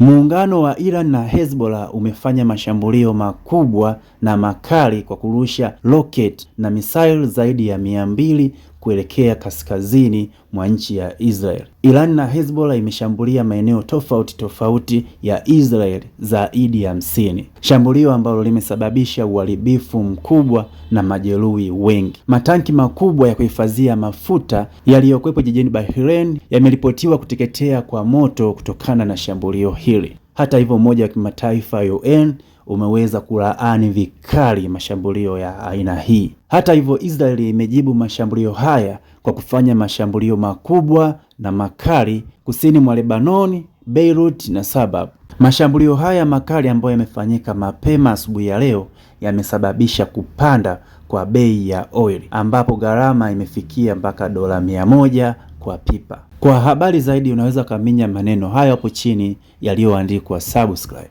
Muungano wa Iran na Hezbollah umefanya mashambulio makubwa na makali kwa kurusha rocket na missile zaidi ya 200 kuelekea kaskazini mwa nchi ya Israel. Iran na Hezbollah imeshambulia maeneo tofauti tofauti ya Israel zaidi ya 50. Shambulio ambalo limesababisha uharibifu mkubwa na majeruhi wengi. Matanki makubwa ya kuhifadhia mafuta yaliyokuwepo jijini Bahrain yameripotiwa kuteketea kwa moto kutokana na shambulio hili. Hata hivyo, Umoja wa Kimataifa UN umeweza kulaani vikali mashambulio ya aina hii. Hata hivyo, Israeli imejibu mashambulio haya kwa kufanya mashambulio makubwa na makali kusini mwa Lebanon, Beirut na Sabab. Mashambulio haya makali ambayo yamefanyika mapema asubuhi ya leo yamesababisha kupanda kwa bei ya oil, ambapo gharama imefikia mpaka $100 kwa pipa. Kwa habari zaidi unaweza kaminya maneno hayo hapo chini yaliyoandikwa subscribe.